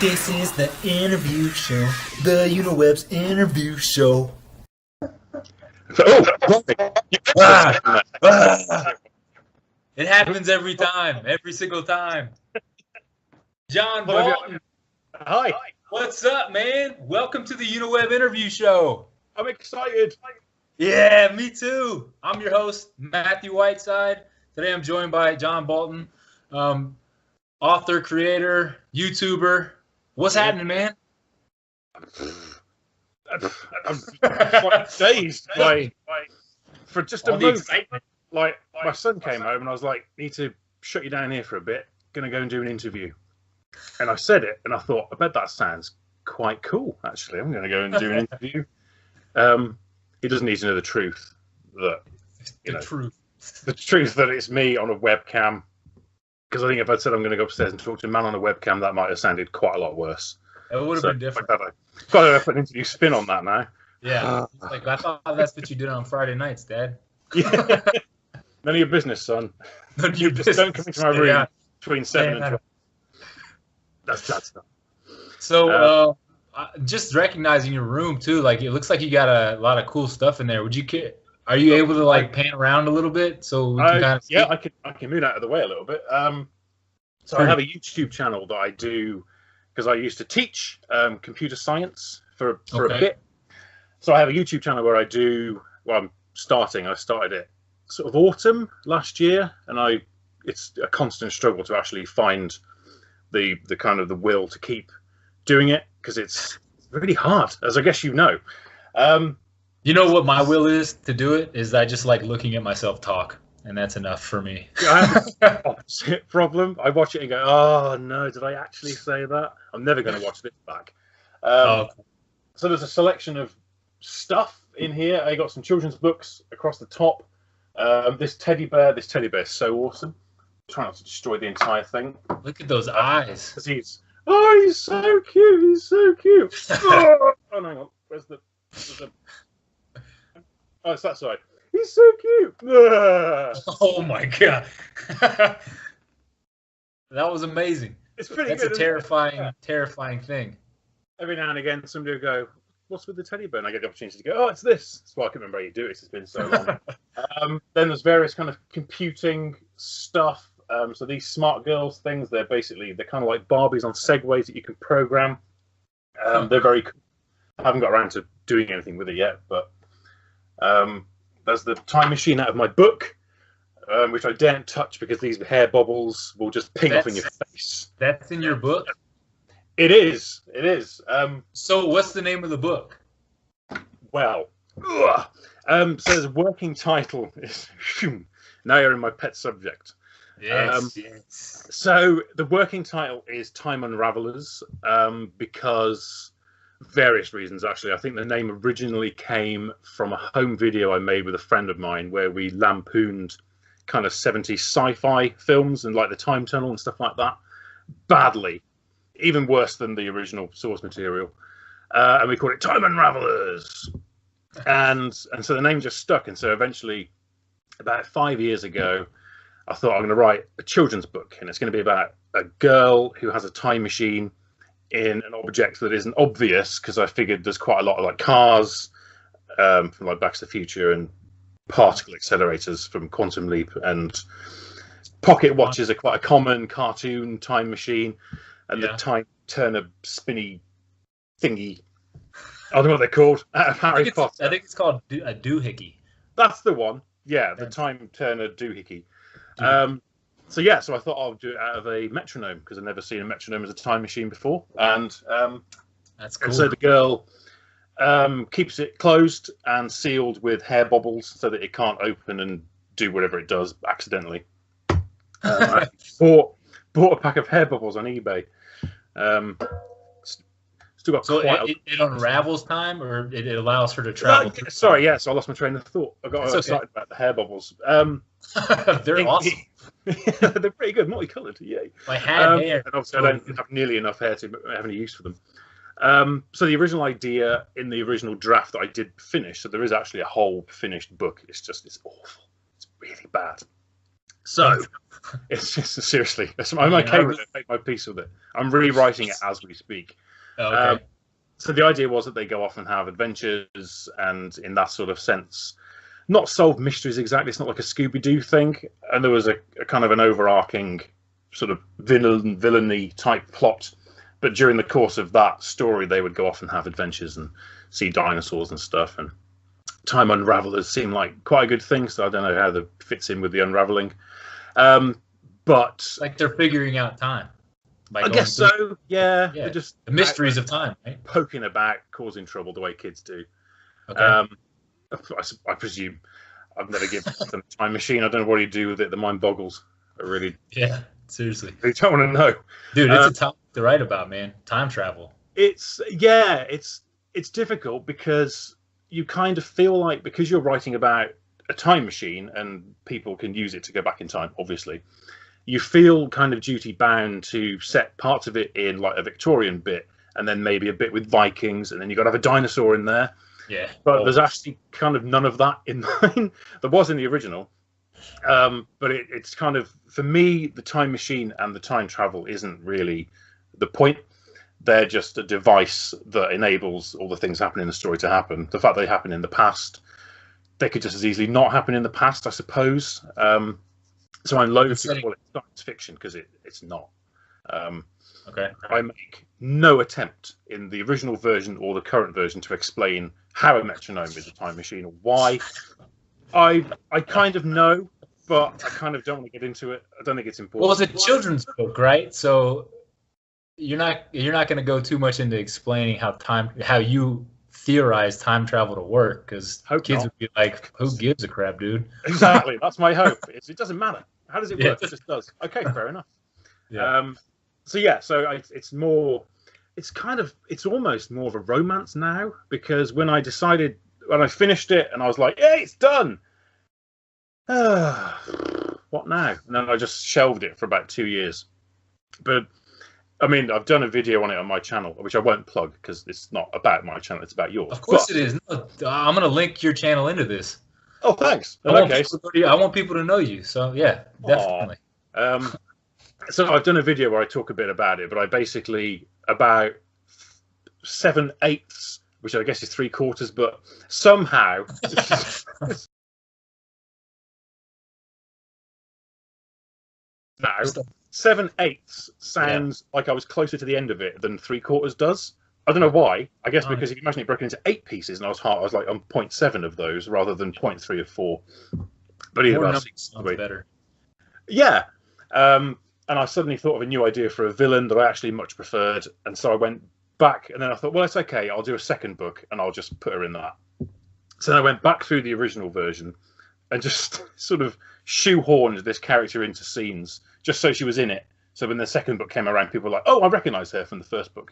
This is the interview show, the UniWeb's interview show. It happens every time, every single time. John Bolton. Hi. What's up, man? Welcome to the UniWeb interview show. I'm excited. Yeah, me too. I'm your host, Matthew Whiteside. Today I'm joined by John Bolton, author, creator, YouTuber. What's happening, man? I'm quite dazed for just a moment. Excitement. Like, my son came home and I was like, need to shut you down here for a bit. Gonna go and do an interview. And I said it and I thought, I bet that sounds quite cool, actually. I'm gonna go and do an interview. He doesn't need to know the truth. The truth that it's me on a webcam. Because I think if I'd said I'm going to go upstairs and talk to a man on a webcam, that might have sounded quite a lot worse. It would have been different. Got to put an interview spin on that now. Yeah, like I thought that's what you did on Friday nights, Dad. Yeah. None of your business, son. None of your business. Don't come into my room between 7 and 12. That's that stuff. So, just recognizing your room too, like it looks like you got a lot of cool stuff in there. Are you able to like pan around a little bit so we can kind of see? Yeah, I can move out of the way a little bit. So I have a YouTube channel that I do because I used to teach computer science for a bit. So I have a YouTube channel where I do. Well, I started it sort of autumn last year, and it's a constant struggle to actually find the kind of the will to keep doing it because it's really hard, as I guess you know. You know what my will is to do it is I just like looking at myself talk, and that's enough for me. I have the opposite problem. I watch it and go, oh no, did I actually say that? I'm never going to watch this back. So there's a selection of stuff in here. I got some children's books across the top. This teddy bear is so awesome. Try not to destroy the entire thing. Look at those eyes. He's so cute. He's so cute. Oh, hang on. Where's the Oh, it's that side. He's so cute. Oh my god, that was amazing. It's pretty That's good. a terrifying thing. Every now and again, somebody will go, "What's with the teddy bear?" And I get the opportunity to go, "Oh, it's this." That's why I can remember how you do it. It's been so long. Then there's various kind of computing stuff. So these smart girls things, they're kind of like Barbies on Segways that you can program. They're very cool. I haven't got around to doing anything with it yet, but there's the time machine out of my book, which I daren't touch because these hair bubbles will just ping off in your face. That's in your book? It is. So what's the name of the book? Well, so the working title is now you're in my pet subject. Yes. So the working title is Time Unravelers because various reasons, actually. I think the name originally came from a home video I made with a friend of mine where we lampooned kind of 70s sci-fi films and like the time tunnel and stuff like that badly, even worse than the original source material, and we called it Time Unravelers, and so the name just stuck. And so eventually, about 5 years ago, I thought I'm going to write a children's book, and it's going to be about a girl who has a time machine in an object that isn't obvious, because I figured there's quite a lot of like cars from like Back to the Future and particle accelerators from Quantum Leap, and pocket watches are quite a common cartoon time machine, and the time turner spinny thingy. I don't know what they're called. Harry Potter. I think it's called a doohickey. That's the one. Yeah, the time turner doohickey. So I thought I'll do it out of a metronome because I've never seen a metronome as a time machine before. And that's cool. And so the girl keeps it closed and sealed with hair bubbles so that it can't open and do whatever it does accidentally. I bought a pack of hair bubbles on eBay. Still got it unravels time, or it allows her to travel. Sorry, yes, I lost my train of thought. I got excited about the hair bubbles. They're awesome. They're pretty good, multicolored. Yay! I had hair, and obviously I don't have nearly enough hair to have any use for them. So the original idea in the original draft that I did finish, so there is actually a whole finished book. It's awful. It's really bad. So it's just seriously, I'm okay with it. Make my peace with it. I'm rewriting it as we speak. Okay. So the idea was that they go off and have adventures, and in that sort of sense, not solve mysteries exactly. It's not like a Scooby-Doo thing. And there was a kind of an overarching sort of villainy type plot. But during the course of that story, they would go off and have adventures and see dinosaurs and stuff. And time unravelers seem like quite a good thing. So I don't know how that fits in with the unraveling. But like they're figuring out time. I guess so. Yeah. Yeah. They're just the mysteries of time, right? Poking about, causing trouble the way kids do. Okay. I presume I've never given them a time machine. I don't know what you do with it. The mind boggles. I really. Yeah. Seriously. I don't want to know. Dude, it's a topic to write about, man. Time travel. It's difficult because you kind of feel like, because you're writing about a time machine and people can use it to go back in time, obviously, you feel kind of duty bound to set parts of it in like a Victorian bit, and then maybe a bit with Vikings, and then you've got to have a dinosaur in there. Yeah. But there's actually kind of none of that in mine. There was in the original. But it's kind of, for me, the time machine and the time travel isn't really the point. They're just a device that enables all the things happening in the story to happen. The fact they happen in the past, they could just as easily not happen in the past, I suppose. So I'm loath to call it science fiction because it's not. Okay. I make no attempt in the original version or the current version to explain how a metronome is a time machine or why. I kind of know, but I kind of don't want to get into it. I don't think it's important. Well, it's a children's book, right? So you're not going to go too much into explaining how you theorize time travel to work, because kids would be like, "Who gives a crap, dude?" Exactly. That's my hope. It doesn't matter. How does it work? It just does. Okay, fair enough. Yeah. So it's almost more of a romance now, because when I finished it and I was like, yeah, it's done. What now? And then I just shelved it for about 2 years. But I mean, I've done a video on it on my channel, which I won't plug because it's not about my channel; it's about yours. Of course it is. No, I'm going to link your channel into this. Oh, thanks. I want people to know you. So yeah, definitely. So I've done a video where I talk a bit about it, but I basically about 7/8, which I guess is 3/4, but somehow now 7/8 sounds like I was closer to the end of it than 3/4 does. I don't know why. I guess because if you imagine it broken into 8 pieces, and I was like on 0.7 of those rather than 0.3 or 4. But either way, sounds better. Yeah. And I suddenly thought of a new idea for a villain that I actually much preferred, and so I went back, and then I thought, well, it's okay. I'll do a second book, and I'll just put her in that. So then I went back through the original version, and just sort of shoehorned this character into scenes just so she was in it. So when the second book came around, people were like, "Oh, I recognise her from the first book."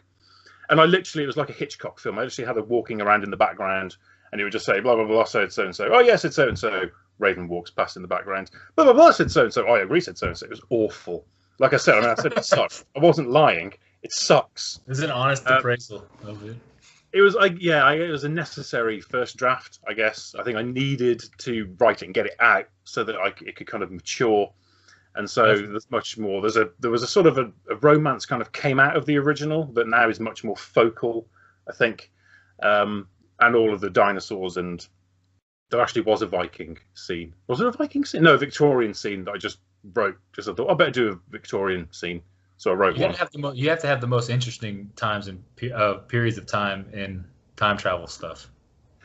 And it was like a Hitchcock film. I actually had her walking around in the background, and he would just say, "Blah blah blah," said so and so. "Oh yes, said so and so." Raven walks past in the background. Blah blah blah, said so and so. "I agree," said so and so. It was awful. Like I said, I said it sucks. I wasn't lying. It sucks. This is an honest appraisal of it. It was it was a necessary first draft, I guess. I think I needed to write it and get it out so that it could kind of mature. And so there's much more. There was a sort of a romance kind of came out of the original that now is much more focal, I think. And all of the dinosaurs, and there actually was a Viking scene. Was there a Viking scene? No, a Victorian scene that I just wrote. Just I thought I better do a Victorian scene, so I wrote one. You have to have the most interesting times and periods of time in time travel stuff.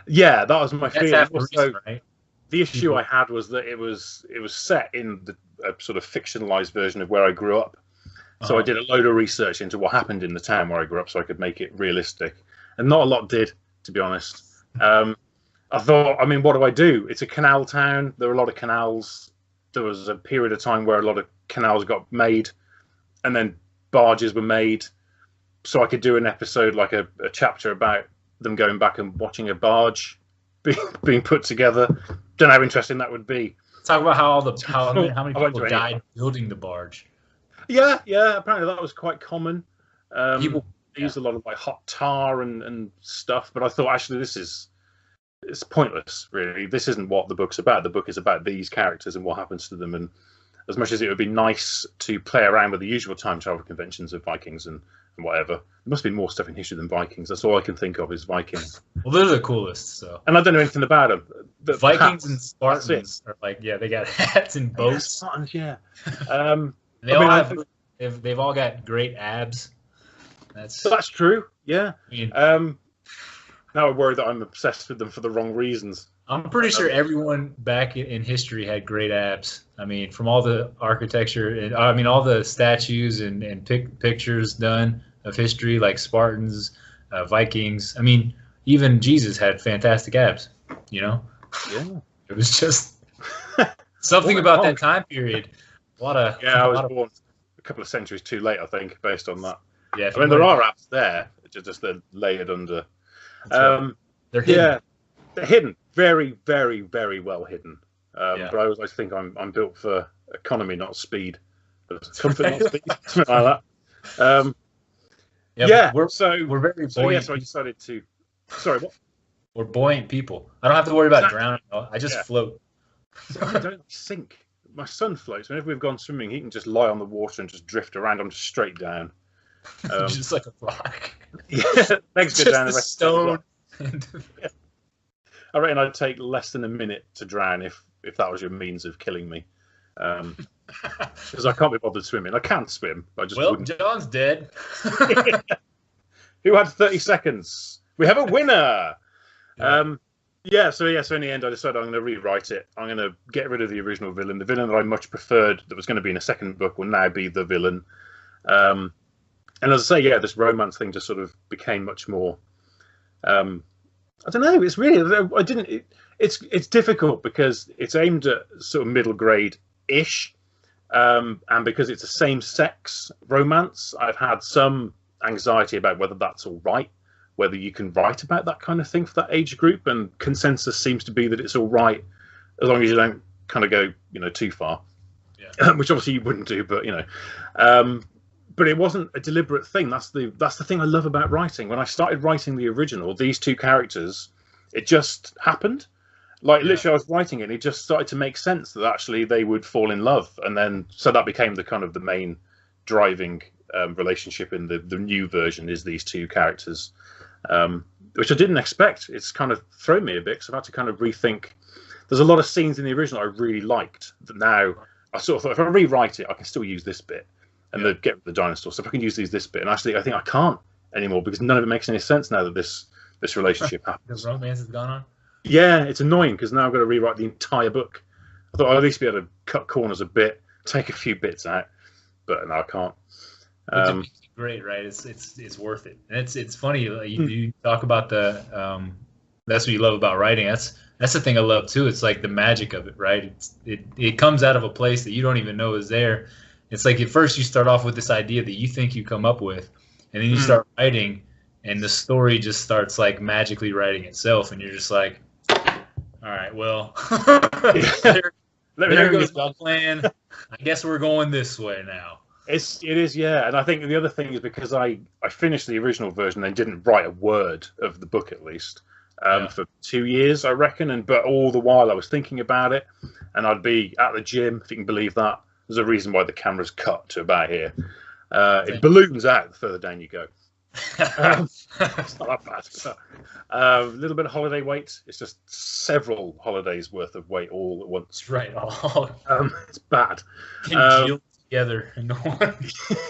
Yeah, that was my feeling. Also, right? The issue I had was that it was set in a sort of fictionalized version of where I grew up. So I did a load of research into what happened in the town where I grew up, so I could make it realistic. And not a lot did, to be honest. I thought, I mean, what do I do? It's a canal town. There are a lot of canals. There was a period of time where a lot of canals got made, and then barges were made. So I could do an episode, like a chapter about them going back and watching a barge being put together. Don't know how interesting that would be. Talk about how many people died building the barge. Yeah. Apparently that was quite common. People used a lot of like hot tar and stuff, but I thought actually it's pointless. Really, this isn't what the book's about. The book is about these characters and what happens to them. And as much as it would be nice to play around with the usual time travel conventions of Vikings and whatever. There must be more stuff in history than Vikings. That's all I can think of is Vikings. Well, they're the coolest. So, and I don't know anything about them. The Vikings and Spartans are like, yeah, they got hats and boats. Spartans, yeah. They've all got great abs. That's true. Yeah. I mean, now I worry that I'm obsessed with them for the wrong reasons. I'm pretty sure everyone back in history had great abs. I mean, from all the architecture, and I mean, all the statues and pictures done of history, like Spartans, Vikings. I mean, even Jesus had fantastic abs. You know, yeah. It was just something about that time period. I was born a couple of centuries too late, I think, based on that. Yeah, I mean, there are abs there, just they're layered under. Right. They're hidden. Yeah, they're hidden, very, very, very well hidden. But I always think I'm built for economy, not speed. Comfort, not speed, something like that. We're very buoyant. So I decided to. Sorry, what? We're buoyant people. I don't have to worry about drowning. I just float. I don't sink. My son floats. Whenever we've gone swimming, he can just lie on the water and just drift around. I'm just straight down. Just like a rock. Yeah, legs go down. The rest stone. I reckon I'd take less than a minute to drown if that was your means of killing me. Because I can't be bothered swimming. I can swim. I just wouldn't. John's dead. Who had 30 seconds? We have a winner. So in the end, I decided I'm going to rewrite it. I'm going to get rid of the original villain. The villain that I much preferred, that was going to be in a second book, will now be the villain. And as I say, this romance thing just sort of became much more. I don't know. It's really It's difficult because it's aimed at sort of middle grade ish, and because it's a same sex romance, I've had some anxiety about whether that's all right. Whether you can write about that kind of thing for that age group, and consensus seems to be that it's all right as long as you don't kind of go, too far. Yeah. Which obviously you wouldn't do, but but it wasn't a deliberate thing. That's the thing I love about writing. When I started writing the original, these two characters, it just happened. Literally, I was writing it, and it just started to make sense that actually they would fall in love, and then so that became the main driving relationship in the new version is these two characters. Which I didn't expect. It's kind of thrown me a bit because I've had to kind of rethink. There's a lot of scenes in the original I really liked that now I sort of thought if I rewrite it, I can still use this bit and get rid of the dinosaur stuff. I can use this bit, and actually I think I can't anymore because none of it makes any sense now that this relationship happens. The romance has gone on. Yeah, it's annoying because now I've got to rewrite the entire book. I thought I'd at least be able to cut corners a bit, take a few bits out, but no, I can't. Great, right? It's worth it. And it's funny. You talk about the that's what you love about writing. That's the thing I love too. It's like the magic of it, right? It comes out of a place that you don't even know is there. It's like at first you start off with this idea that you think you come up with, and then you start writing, and the story just starts like magically writing itself, and you're just like, all right, well, there goes my plan. I guess we're going this way now. It is, yeah. And I think the other thing is because I finished the original version and didn't write a word of the book at least for 2 years, I reckon. But all the while I was thinking about it, and I'd be at the gym, if you can believe that. There's a reason why the camera's cut to about here. It balloons out the further down you go. It's not that bad. A little bit of holiday weight. It's just several holidays worth of weight all at once. Right. It's bad. Together and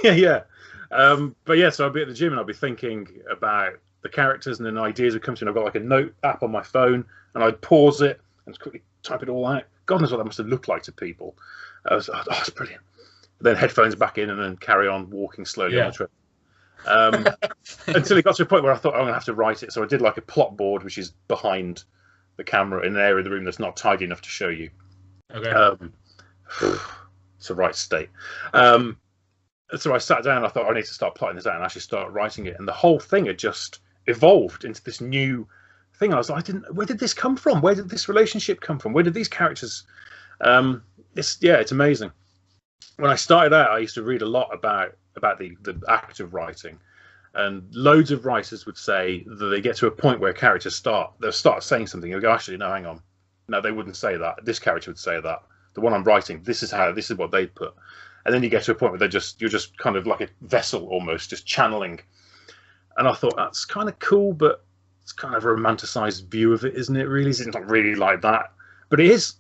yeah. But yeah, so I'll be at the gym and I'll be thinking about the characters, and then ideas would come to me. I've got like a note app on my phone, and I'd pause it and quickly type it all out. God knows what that must have looked like to people. I was, it's brilliant. Then headphones back in, and then carry on walking slowly on the trip. Until it got to a point where I thought I'm gonna have to write it. So I did like a plot board, which is behind the camera in an area of the room that's not tidy enough to show you. Okay. It's the right state. So I sat down and I thought I need to start plotting this out and actually start writing it. And the whole thing had just evolved into this new thing. I was like, where did this come from? Where did this relationship come from? Where did these characters? It's amazing. When I started out, I used to read a lot about the act of writing, and loads of writers would say that they get to a point where characters they'll start saying something. You'll go, actually, no, hang on. No, they wouldn't say that. This character would say that. the one I'm writing, this is what they put. And then you get to a point where you're just kind of like a vessel almost, just channeling. And I thought that's kind of cool, but it's kind of a romanticized view of it, isn't it? Really, it's not really like that, but it is.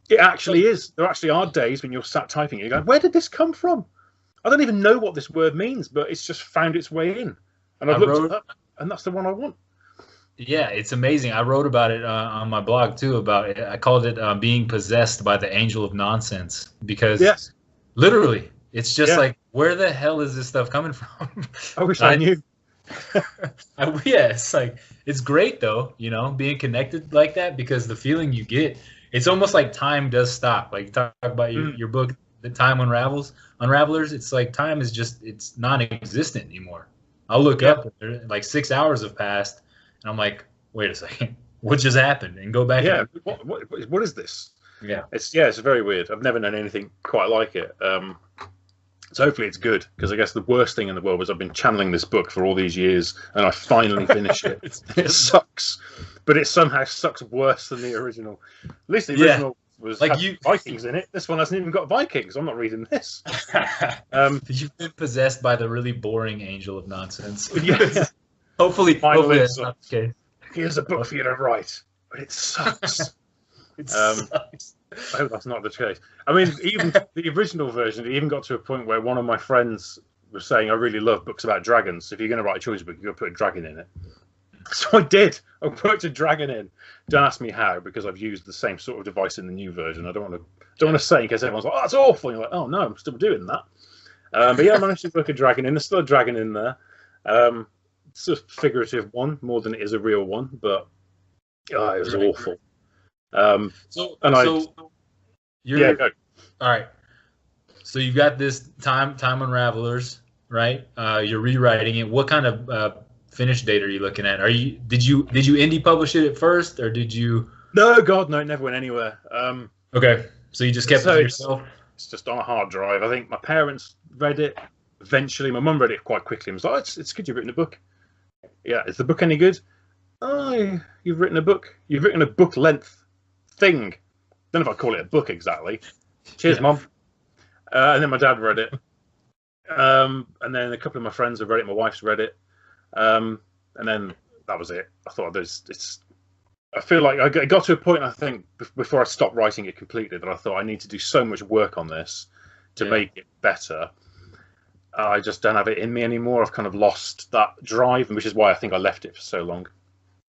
It actually is. There actually are days when you're sat typing, and you go, "Where did this come from? I don't even know what this word means, but it's just found its way in." And I've looked it up, and that's the one I want. Yeah, it's amazing. I wrote about it on my blog too. About it. I called it being possessed by the angel of nonsense, because yes, literally, it's just like, where the hell is this stuff coming from? I wish I knew. Yeah, it's like, it's great though, you know, being connected like that, because the feeling you get, it's almost like time does stop. Like, talk about your book, The Time Unravelers. It's like time is just, it's non-existent anymore. I'll look up, like 6 hours have passed, and I'm like, wait a second, what just happened? And go back. Yeah, what is this? Yeah, it's very weird. I've never known anything quite like it. So hopefully it's good, because I guess the worst thing in the world was I've been channeling this book for all these years, and I finally finished it. It sucks, but it somehow sucks worse than the original. At least the original was like Vikings in it. This one hasn't even got Vikings. I'm not reading this. You've been possessed by the really boring angel of nonsense. Yeah. Hopefully that's not the case. Here's a book for you to write, but it sucks. It sucks. I hope that's not the case. I mean, even the original version, it even got to a point where one of my friends was saying, I really love books about dragons. If you're going to write a children's book, you've got to put a dragon in it. So I did. I put a dragon in. Don't ask me how, because I've used the same sort of device in the new version. I don't want to say, in case everyone's like, oh, that's awful. And you're like, oh, no, I'm still doing that. But yeah, I managed to put a dragon in. There's still a dragon in there. It's a figurative one more than it is a real one, but it was awful. Go. All right. So you've got this time Unravelers, right? You're rewriting it. What kind of finish date are you looking at? Did you indie publish it at first, or did you? No, God, no, it never went anywhere. Okay, so you just kept it to yourself. It's just on a hard drive. I think my parents read it eventually. My mum read it quite quickly and was like, "It's good. You've written a book." Yeah, is the book any good? Oh, you've written a book. You've written a book length thing. Don't know if I call it a book exactly. Cheers, Mum. And then my dad read it. And then a couple of my friends have read it. My wife's read it. And then that was it. I thought I feel like I got to a point, I think, before I stopped writing it completely, that I thought I need to do so much work on this to make it better. I just don't have it in me anymore. I've kind of lost that drive, which is why I think I left it for so long.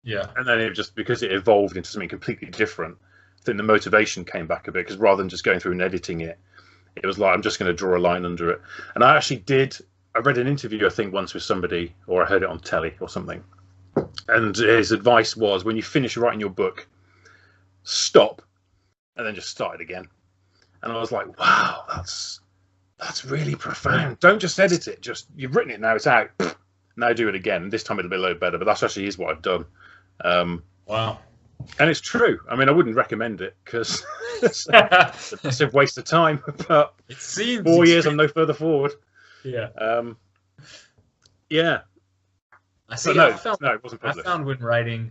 Yeah. And then because it evolved into something completely different, I think the motivation came back a bit, because rather than just going through and editing it, it was like, I'm just going to draw a line under it. And I read an interview, I think, once with somebody, or I heard it on telly or something. And his advice was, when you finish writing your book, stop and then just start it again. And I was like, wow, that's really profound. Don't just edit it. Just, you've written it, now it's out. Now do it again. This time it'll be a little better, but that's actually what I've done. Wow. And it's true. I mean, I wouldn't recommend it, because it's a massive waste of time. But it seems 4 years, I'm no further forward. Yeah. Yeah. I see. No, it wasn't published. I found when writing,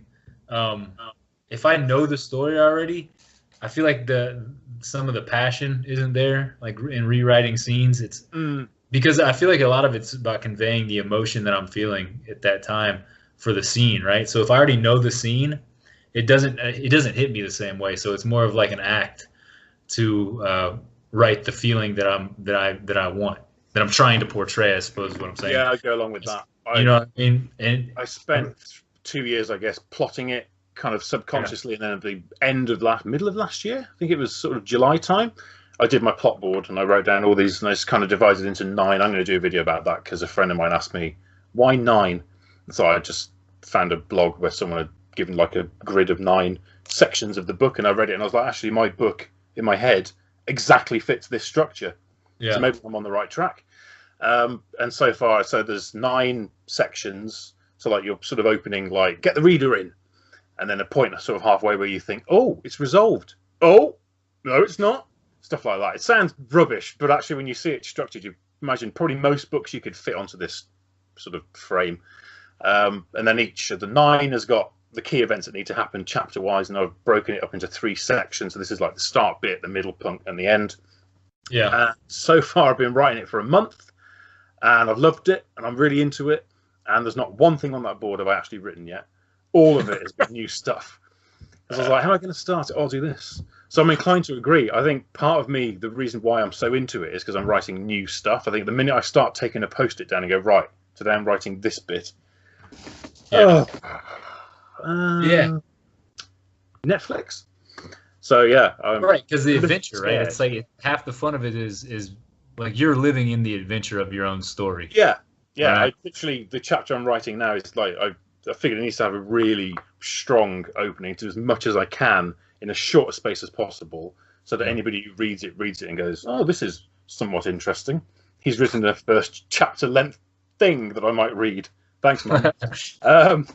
if I know the story already, I feel like some of the passion isn't there. Like in rewriting scenes, it's because I feel like a lot of it's about conveying the emotion that I'm feeling at that time for the scene, right? So if I already know the scene, it doesn't hit me the same way. So it's more of like an act to write the feeling that I want, that I'm trying to portray, I suppose is what I'm saying. Yeah, I go along with that. You know what I mean? And I spent 2 years, I guess, plotting it kind of subconsciously, and then at the middle of last year, I think it was sort of July time, I did my plot board and I wrote down all these, and I just kind of divided into 9. I'm going to do a video about that because a friend of mine asked me, why 9? And so I just found a blog where someone had given like a grid of 9 sections of the book, and I read it and I was like, actually, my book in my head exactly fits this structure. Yeah. So maybe I'm on the right track. And so far, so there's 9 sections. So like you're sort of opening, like, get the reader in. And then a point sort of halfway where you think, oh, it's resolved. Oh, no, it's not. Stuff like that. It sounds rubbish, but actually when you see it structured, you imagine probably most books you could fit onto this sort of frame. And then each of the 9 has got the key events that need to happen chapter wise, and I've broken it up into 3 sections. So this is like the start bit, the middle point, and the end. Yeah. So far, I've been writing it for a month, and I've loved it, and I'm really into it. And there's not one thing on that board have I actually written yet. All of it has been new stuff. Because I was like, how am I going to start it? I'll do this. So I'm inclined to agree. I think part of me, the reason why I'm so into it is because I'm writing new stuff. I think the minute I start taking a post-it down and go, right, today I'm writing this bit. Yeah. Netflix. So yeah, right, because the adventure, right? It's like half the fun of it is like you're living in the adventure of your own story. Yeah. Right. Literally, the chapter I'm writing now is like I figured it needs to have a really strong opening to as much as I can in as short a space as possible, so that anybody who reads it and goes, "Oh, this is somewhat interesting." He's written the first chapter length thing that I might read. Thanks, Mum. And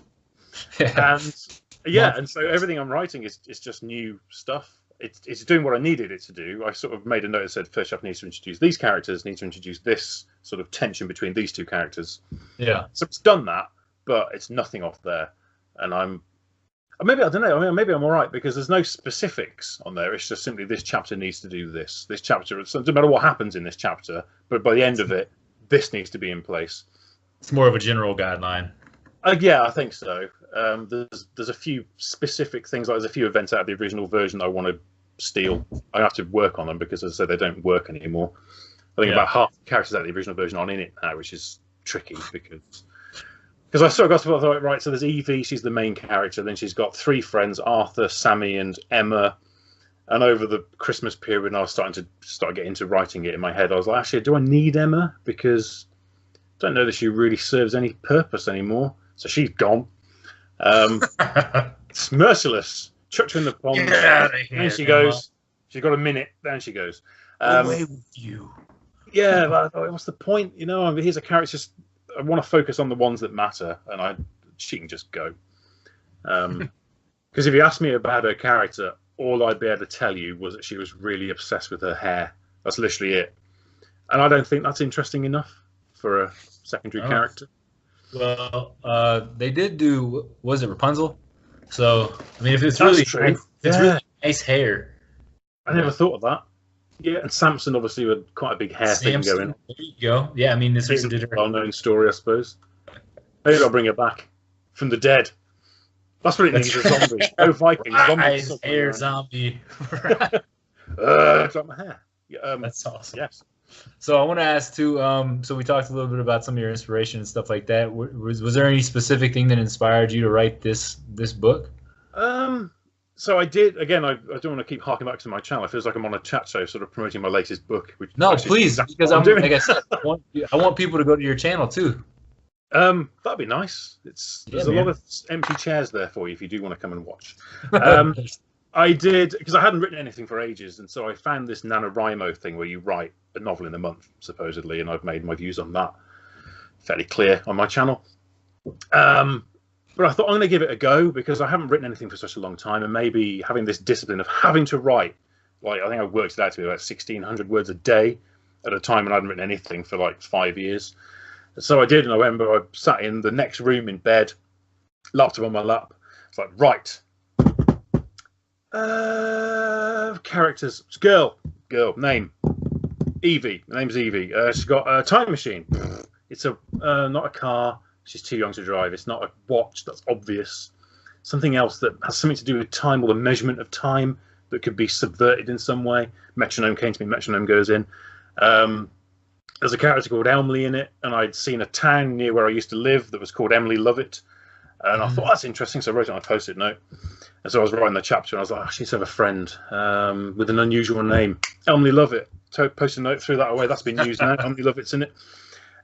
so everything I'm writing is just new stuff. It's doing what I needed it to do. I sort of made a note that said first chapter needs to introduce these characters, needs to introduce this sort of tension between these 2 characters. Yeah. So it's done that, but it's nothing off there. And maybe I don't know. I mean, maybe I'm all right because there's no specifics on there. It's just simply this chapter needs to do this. This chapter, it doesn't matter what happens in this chapter, but by the end of it, this needs to be in place. It's more of a general guideline. Yeah, I think so. There's a few specific things, like there's a few events out of the original version that I want to steal. I have to work on them because, as I said, they don't work anymore. I think about half the characters out of the original version aren't in it now, which is tricky because I sort of got to right. So there's Evie, she's the main character. Then she's got 3 friends: Arthur, Sammy, and Emma. And over the Christmas period, when I was starting to get into writing it in my head, I was like, actually, do I need Emma? Because I don't know that she really serves any purpose anymore. So she's gone. It's merciless. Chucked her in the pond. Get out of here, and she goes. She's got a minute. Down she goes. Away with you. Yeah, but I thought, what's the point? You know, here's a character. I want to focus on the ones that matter, and she can just go. Because if you asked me about her character, all I'd be able to tell you was that she was really obsessed with her hair. That's literally it. And I don't think that's interesting enough for a secondary character. Well, they did do, was it Rapunzel? So, I mean, if it's That's really true. nice, it's really nice hair. I never thought of that. Yeah, and Samson obviously had quite a big hair thing going. There you go. Yeah, I mean, this is a well-known story, I suppose. Maybe I'll bring her back from the dead. That's what it needs, a zombie. No Viking. Nice hair zombie. It's like my hair. That's awesome. Yes. So I want to ask too. So we talked a little bit about some of your inspiration and stuff like that. Was there any specific thing that inspired you to write this book? So I did. Again, I don't want to keep harking back to my channel. It feels like I'm on a chat show, sort of promoting my latest book. Which no, please, because I'm like I said, I want people to go to your channel too. That'd be nice. There's a lot of empty chairs there for you if you do want to come and watch. I did, because I hadn't written anything for ages, and so I found this NaNoWriMo thing where you write a novel in a month, supposedly, and I've made my views on that fairly clear on my channel. But I thought I'm going to give it a go because I haven't written anything for such a long time, and maybe having this discipline of having to write, like I think I worked it out to be about 1,600 words a day at a time, and I hadn't written anything for like 5 years. So I did, and I remember I sat in the next room in bed, laptop on my lap. It's like, right. Characters. Girl, name. Evie. The name's Evie. She's got a time machine. It's not a car. She's too young to drive. It's not a watch. That's obvious. Something else that has something to do with time or the measurement of time that could be subverted in some way. Metronome came to me. Metronome goes in. There's a character called Emily in it, and I'd seen a town near where I used to live that was called Emily Lovett. And I thought, that's interesting, so I wrote it on a post-it note. And so I was writing the chapter, and I was like, she needs to have a friend with an unusual name. Emily Lovett. So post-it note, threw that away. That's been used now. Emily Lovett's in it.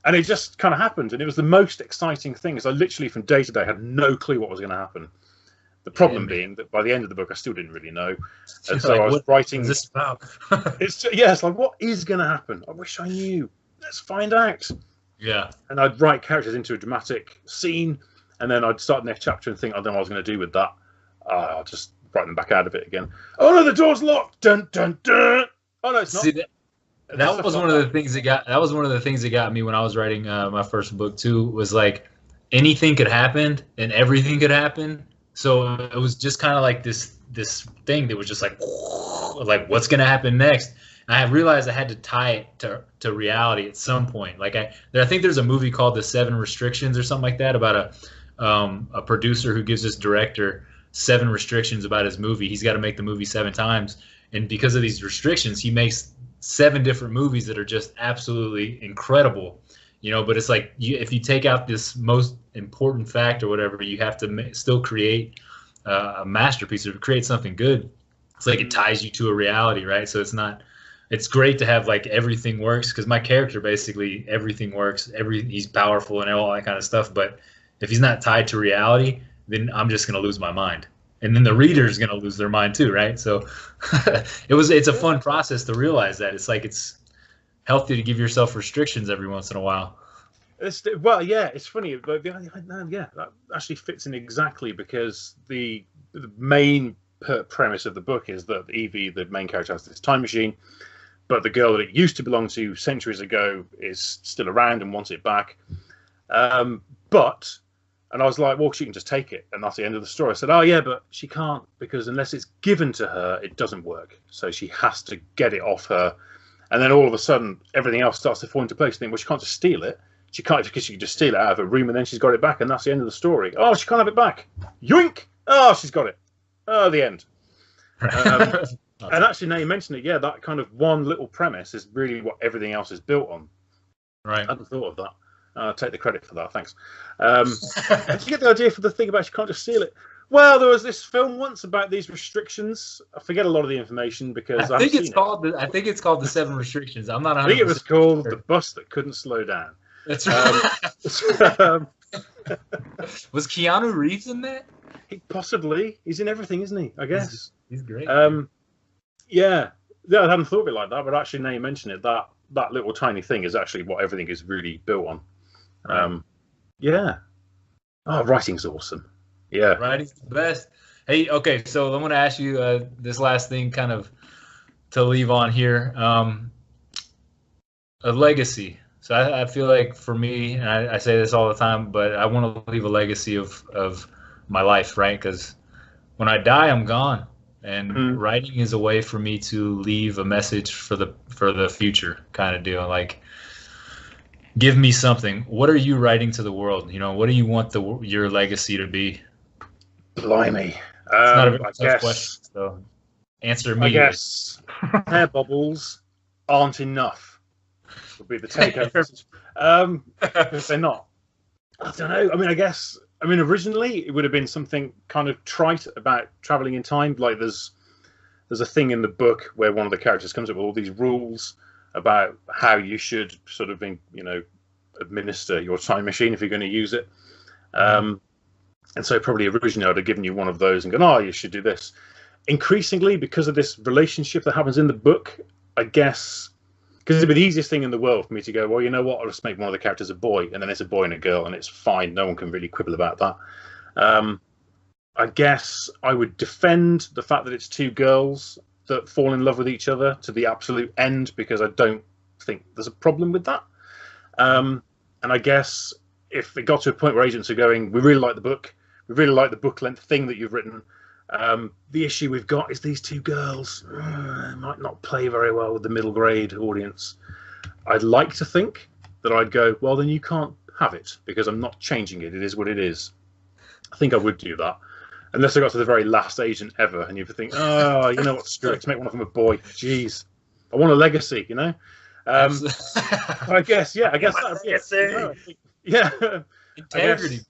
And it just kind of happened, and it was the most exciting thing, because I literally, from day to day, had no clue what was going to happen. The problem being that by the end of the book, I still didn't really know. And so like, I was writing... What is this about? it's like, what is going to happen? I wish I knew. Let's find out. Yeah. And I'd write characters into a dramatic scene, and then I'd start the next chapter and think, I don't know what I was going to do with that. I'll just write them back out of it again. Oh no, the door's locked. Dun dun dun. Oh no, it's not. See, that was one of the things that got me when I was writing my first book too. Was like anything could happen and everything could happen. So it was just kind of like this thing that was just like what's gonna happen next. And I realized I had to tie it to reality at some point. Like I think there's a movie called The Seven Restrictions or something like that about a producer who gives this director 7 restrictions about his movie. He's got to make the movie 7 times, and because of these restrictions, he makes 7 different movies that are just absolutely incredible. You know, but it's like if you take out this most important fact or whatever, you have to still create a masterpiece or create something good. It's like it ties you to a reality, right? So it's great to have like everything works, because my character basically everything works, he's powerful and all that kind of stuff. But if he's not tied to reality, then I'm just gonna lose my mind, and then the reader's gonna lose their mind too, right? So it's a fun process to realize that it's healthy to give yourself restrictions every once in a while. Well, yeah, it's funny, but yeah, that actually fits in exactly, because the main premise of the book is that Evie, the main character, has this time machine, but the girl that it used to belong to centuries ago is still around and wants it back. And I was like, well, she can just take it, and that's the end of the story. I said, oh yeah, but she can't, because unless it's given to her, it doesn't work. So she has to get it off her. And then all of a sudden, everything else starts to fall into place. You think, well, she can't just steal it. She can't, because she can just steal it out of her room, and then she's got it back, and that's the end of the story. Oh, she can't have it back. Yoink! Oh, she's got it. Oh, the end. And actually, now you mention it, yeah, that kind of one little premise is really what everything else is built on. Right. I hadn't thought of that. I'll take the credit for that, thanks. Did you get the idea for the thing about she can't just steal it? Well, there was this film once about these restrictions. I forget a lot of the information because I think it's called The 7 Restrictions. I'm not. I think it was called The Bus That Couldn't Slow Down. That's right. Was Keanu Reeves in that? Possibly. He's in everything, isn't he? I guess he's great. Yeah, I hadn't thought of it like that, but actually, now you mention it, that little tiny thing is actually what everything is really built on. Right. Yeah. Oh, writing's awesome. Yeah. Writing's the best. Hey, okay, so I'm going to ask you this last thing kind of to leave on here. A legacy. So I feel like for me, and I say this all the time, but I want to leave a legacy of my life, right? Because when I die, I'm gone. And writing is a way for me to leave a message for the future, kind of deal. Like, give me something. What are you writing to the world? You know, what do you want your legacy to be? Blimey. It's not a very tough question, so answer me. I guess hair bubbles aren't enough would be the take-home message. If they're not. I don't know. I mean, originally it would have been something kind of trite about traveling in time. Like there's a thing in the book where one of the characters comes up with all these rules about how you should sort of, administer your time machine if you're going to use it. And so probably originally I'd have given you one of those and gone, oh, you should do this. Increasingly, because of this relationship that happens in the book, I guess, because it'd be the easiest thing in the world for me to go, well, you know what, I'll just make one of the characters a boy, and then it's a boy and a girl, and it's fine. No one can really quibble about that. I guess I would defend the fact that it's 2 girls that fall in love with each other to the absolute end, because I don't think there's a problem with that. And I guess if it got to a point where agents are going, we really like the book, we really like the book length thing that you've written, the issue we've got is these 2 girls might not play very well with the middle grade audience. I'd like to think that I'd go, well, then you can't have it, because I'm not changing it. It is what it is. I think I would do that. Unless I got to the very last agent ever, and you would think, oh, you know what, screw it, to make one of them a boy. Jeez. I want a legacy, you know? I guess that would be it. Yeah. Integrity.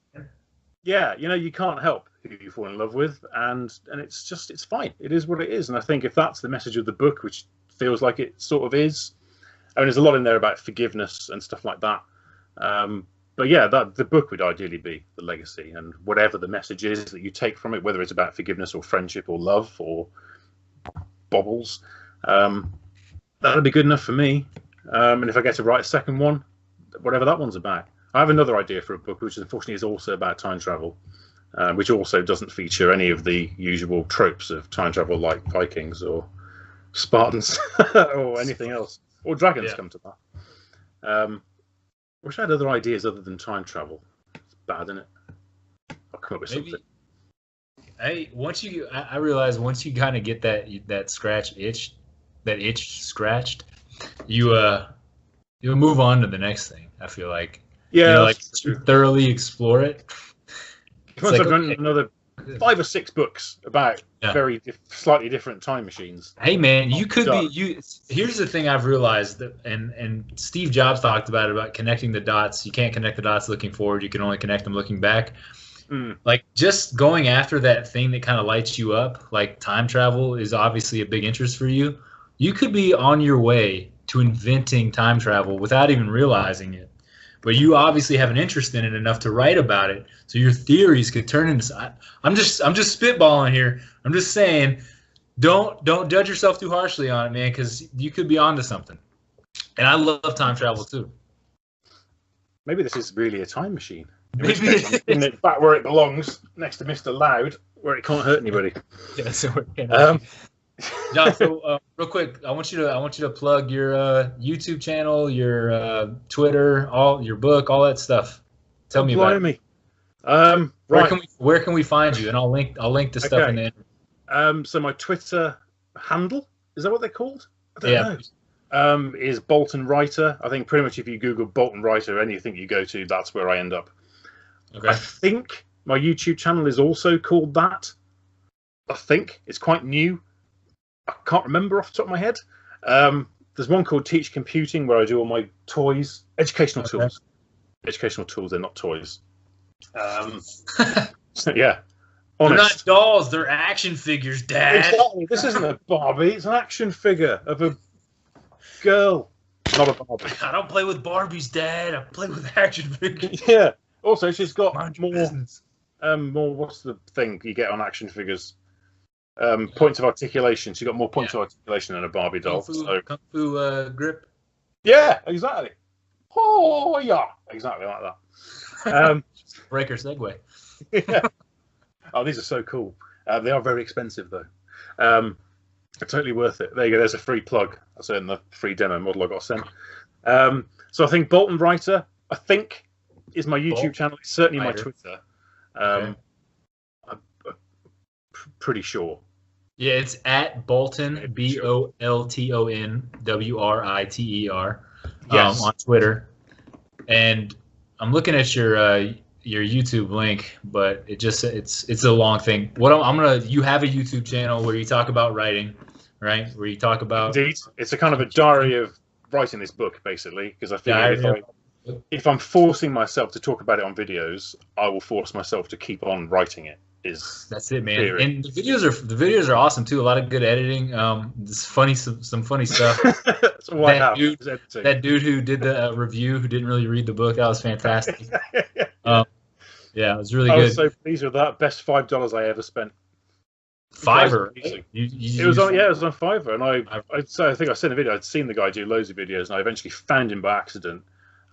Yeah, you can't help who you fall in love with, and it's fine. It is what it is. And I think if that's the message of the book, which feels like it sort of is, I mean, there's a lot in there about forgiveness and stuff like that. But yeah, the book would ideally be the legacy, and whatever the message is that you take from it, whether it's about forgiveness or friendship or love or bobbles, that'll be good enough for me. And if I get to write a second one, whatever that one's about. I have another idea for a book, which unfortunately is also about time travel, which also doesn't feature any of the usual tropes of time travel, like Vikings or Spartans or anything else, or dragons. Come to that. Wish I had other ideas other than time travel. It's bad, isn't it? I'll come up with something. Hey, I realize once you kind of get that itch scratched, you you'll move on to the next thing. I feel like, Yeah, like that's you true. thoroughly explore it. It's Once like, I've written okay, another 5 or 6 books about yeah. slightly different time machines. Hey man, I'm you could be done. you. Here's the thing I've realized that, and Steve Jobs talked about connecting the dots. You can't connect the dots looking forward. You can only connect them looking back. Mm. Like just going after that thing that kind of lights you up, like time travel is obviously a big interest for you. You could be on your way to inventing time travel without even realizing it. But you obviously have an interest in it enough to write about it, so your theories could turn into. I'm just spitballing here. I'm just saying, don't judge yourself too harshly on it, man, because you could be onto something. And I love time travel too. Maybe this is really a time machine. In which Maybe case, I'm putting it back where it belongs, next to Mr. Loud, where it can't hurt anybody. yeah. So Um, John, so real quick, I want you to plug your YouTube channel, your Twitter, all your book, all that stuff. Tell me about it. blimey. Where Right. where can we find you? And I'll link the stuff in Okay. the So my Twitter handle, is that what they're called? I don't yeah. know. Is Bolton Writer. I think pretty much if you Google Bolton Writer, anything you go to, that's where I end up. Okay. I think my YouTube channel is also called that. I think it's quite new. I can't remember off the top of my head. There's one called Teach Computing where I do all my toys, educational tools. Educational tools, they're not toys. So, yeah, They're honest. not dolls, they're action figures, Dad. Exactly. This isn't a Barbie. It's an action figure of a girl, not a Barbie. I don't play with Barbies, Dad. I play with action figures. Yeah. Also, she's got Mind your more. business. More. What's the thing you get on action figures? Points of articulation. She got more points of articulation than a Barbie doll. Kung Fu grip. Yeah, exactly. Oh yeah, exactly like that. Breaker segue. Yeah. Oh, these are so cool. They are very expensive though. Totally worth it. There you go. There's a free plug. That's in the free demo model I got sent. So I think Bolton Writer, I think, is my YouTube channel. It's certainly my Twitter. I'm pretty sure. Yeah, it's at Bolton, BOLTON WRITER, on Twitter. And I'm looking at your YouTube link, but it's a long thing. You have a YouTube channel where you talk about writing, right? Where you talk about Indeed, it's a kind of a diary of writing this book, basically, because I figure if I'm forcing myself to talk about it on videos, I will force myself to keep on writing it. That's it, man. Theory. And the videos are awesome too. A lot of good editing. Some funny stuff. That dude who did the review, who didn't really read the book, that was fantastic. Yeah, it was really good. I was so pleased with that. Best $5 I ever spent. Fiverr. It was on Fiverr, and I think I sent a video. I'd seen the guy do loads of videos, and I eventually found him by accident.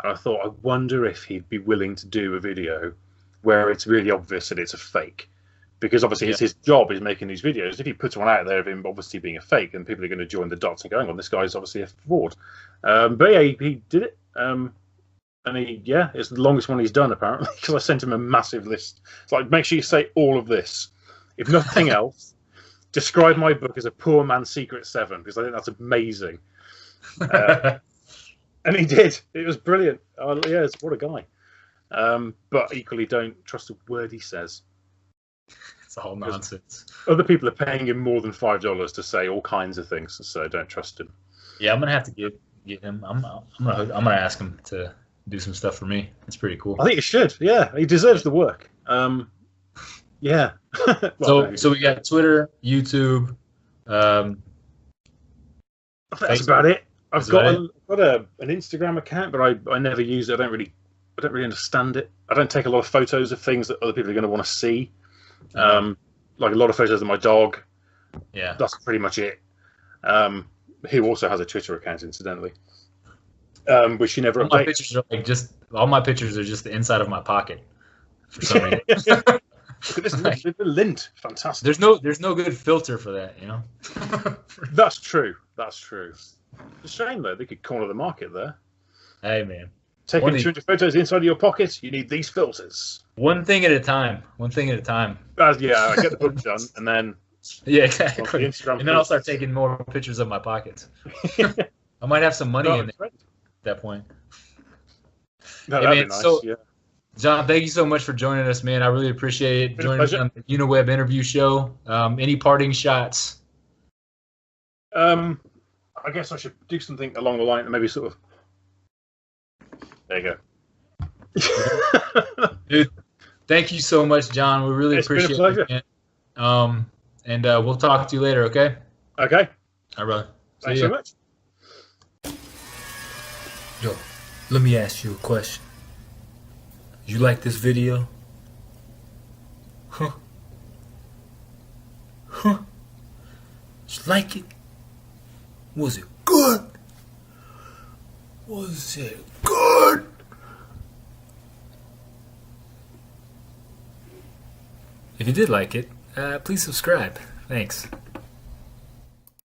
And I thought, I wonder if he'd be willing to do a video where it's really obvious that it's a fake. Because obviously it's his job is making these videos. If he puts one out there of him obviously being a fake, then people are going to join the dots and go, on, this guy's obviously a fraud. But yeah, he did it. And it's the longest one he's done, apparently, because I sent him a massive list. It's like, make sure you say all of this. If nothing else, describe my book as a poor man's Secret 7, because I think that's amazing. And he did. It was brilliant. What a guy. But equally, don't trust a word he says. It's all nonsense. Other people are paying him more than $5 to say all kinds of things, so don't trust him. Yeah, I'm gonna have to get him. I'm gonna ask him to do some stuff for me. It's pretty cool. I think you should. Yeah, he deserves the work. Yeah. So we got Twitter, YouTube. That's about it. I've got an Instagram account, but I never use it. I don't really understand it. I don't take a lot of photos of things that other people are going to want to see. Like a lot of photos of my dog. Yeah, that's pretty much it. Who also has a Twitter account, incidentally, which she never updates. All my pictures are just the inside of my pocket. For some reason. Look at this lint, fantastic. There's no good filter for that, you know. That's true. It's a shame though. They could corner the market there. Hey man. Taking 200 photos inside of your pocket, you need these filters. One thing at a time. One thing at a time. Yeah, I get the book done, and then yeah, exactly. And then filters. I'll start taking more pictures of my pockets. I might have some money in there at that point. No, that'd be nice. So, yeah. John, thank you so much for joining us, man. I really appreciate it. Joining me on the UniWeb interview show. Any parting shots? I guess I should do something along the line, maybe sort of. There you go. Dude, thank you so much, John. We really appreciate it. It's been a pleasure. And we'll talk to you later, okay? Okay. All right, brother. Thanks so much. Yo, let me ask you a question. You like this video? Huh? Huh? You like it? Was it good? Was it good? If you did like it, please subscribe. Thanks.